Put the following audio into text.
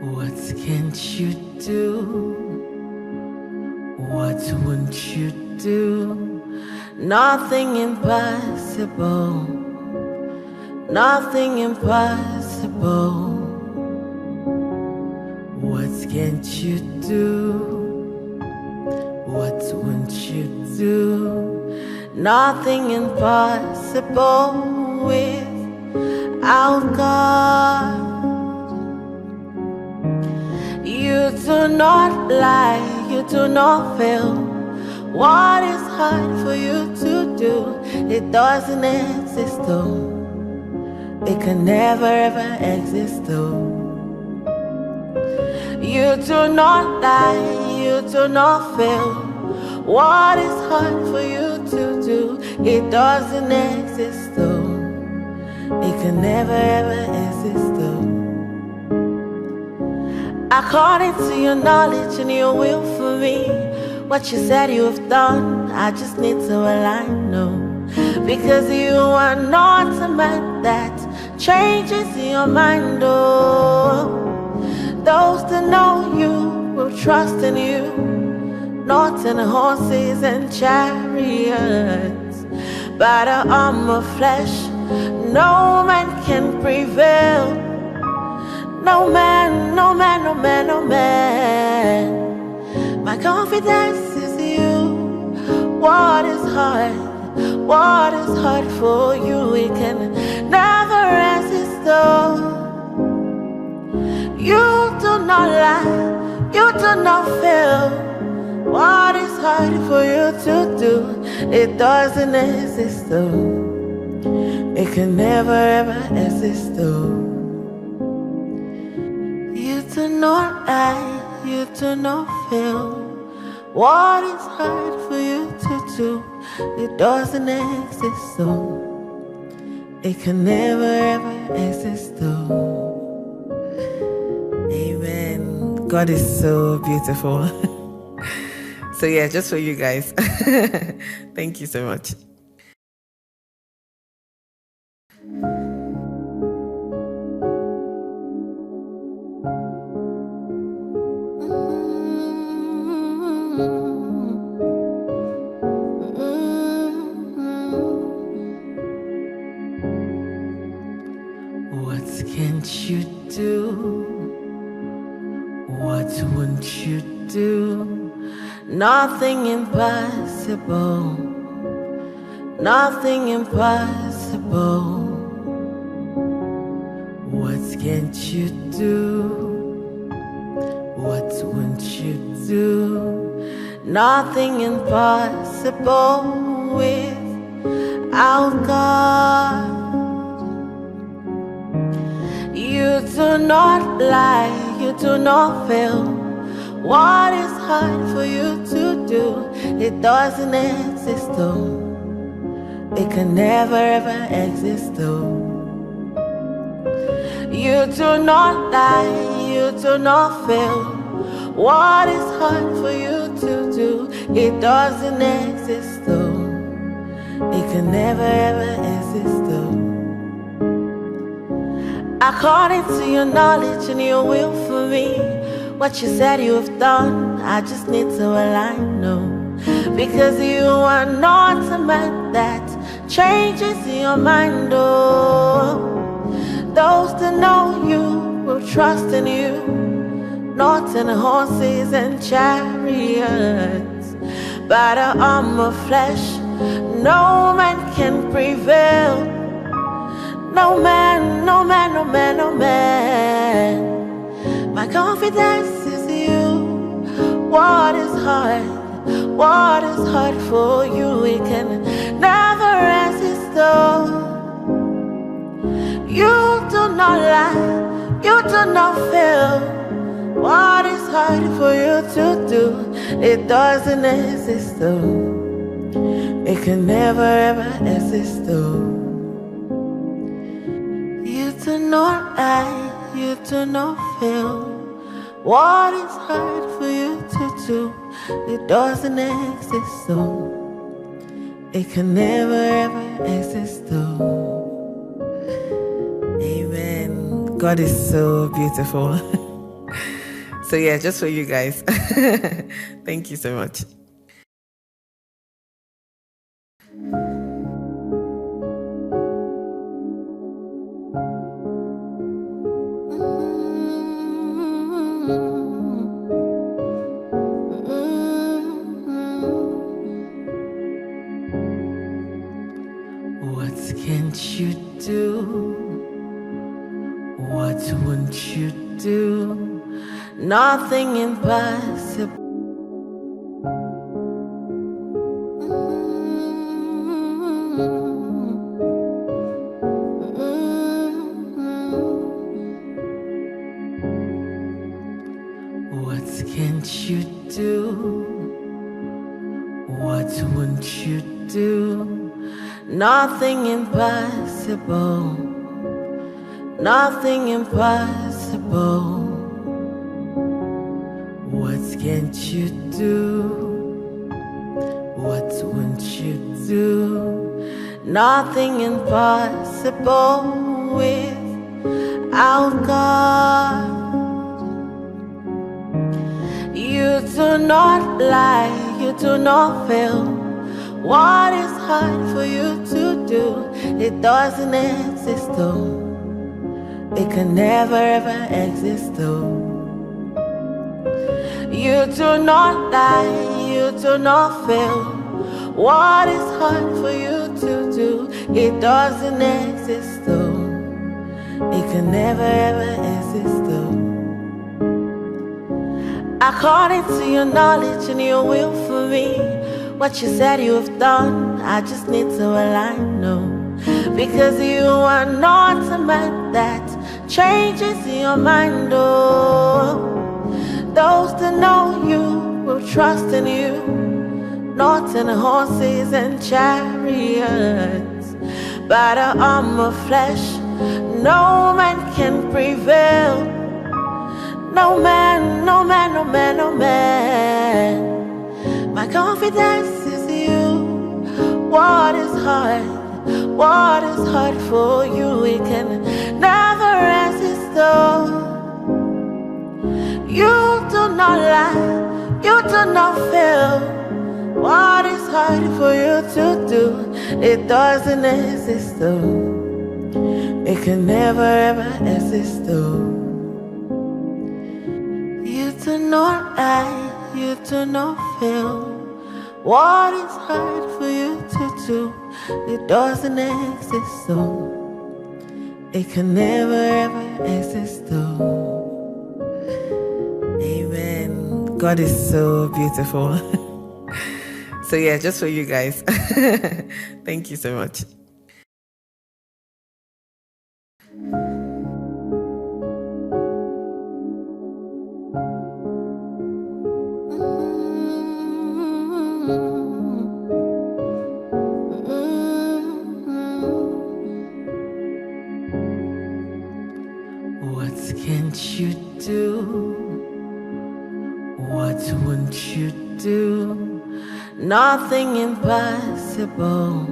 What can't you do? What won't you do? Nothing impossible. Nothing impossible. What can't you do? What won't you do? Nothing impossible without God. You do not lie, you do not fail. What is hard for you to do? It doesn't exist though. It can never ever exist though. You do not lie, you do not fail. What is hard for you to do? It doesn't exist though. It can never ever exist though. According to your knowledge and your will for me, what you said you have done, I just need to align, no. Because you are not a man that changes your mind, oh. Those that know you will trust in you, not in horses and chariots. By the arm of flesh, no man can prevail. No man, no man, no man, no man. My confidence is you. What is hard? What is hard for you? It can never resist though. You do not lie, you do not fail. What is hard for you to do? It doesn't exist though. It can never ever exist though. You do not lie, you do not fail. What is hard for you to do? It doesn't exist though. It can never ever exist though. Amen. God is so beautiful. So yeah, just for you guys. Thank you so much. What can't you do? What won't you do? Nothing impossible. Nothing impossible. What can't you do? What won't you do? Nothing impossible without God. You do not lie, you do not fail. What is hard for you to do? It doesn't exist though. It can never ever exist though. You do not lie, you do not fail. What is hard for you to do? It doesn't exist though. It can never ever exist though. According to your knowledge and your will for me, what you said you have done, I just need to align, no. Because you are not a man that changes your mind, oh. Those that know you will trust in you, not in horses and chariots. By the arm of flesh, no man can prevail. No man, no man, no man, no man. My confidence is you. What is hard? What is hard for you? It can never resist though. You do not lie, you do not fail. What is hard for you to do? It doesn't exist though. It can never ever exist though. You do not lie, you do not fail. What is hard for you to do? It doesn't exist though. It can never ever exist though. Amen. God is so beautiful. So yeah, just for you guys. Thank you so much. What can't you do? What won't you do? Nothing impossible. What can't you do? What won't you do? Nothing impossible. Nothing impossible. What can't you do? What won't you do? Nothing impossible without God. You do not lie, you do not fail. What is hard for you to do? It doesn't exist though. It can never ever exist though. You do not lie, you do not fail. What is hard for you to do? It doesn't exist though. It can never ever exist though. According to your knowledge and your will for me, what you said you have done, I just need to align, no. Because you are not a man that changes your mind, oh. Those that know you will trust in you, not in horses and chariots. By the arm of flesh, no man can prevail. No man, no man, no man, no man. My confidence is you. What is hard? What is hard for you? It can never resist though. You do not lie, you do not fail. What is hard for you to do? It doesn't exist though. It can never ever exist though. You do not lie, you do not fail. What is hard for you to do? It doesn't exist though. It can never ever exist though. Amen. God is so beautiful. So yeah, just for you guys. Thank you so much. What can't you do? What won't you do? Nothing impossible.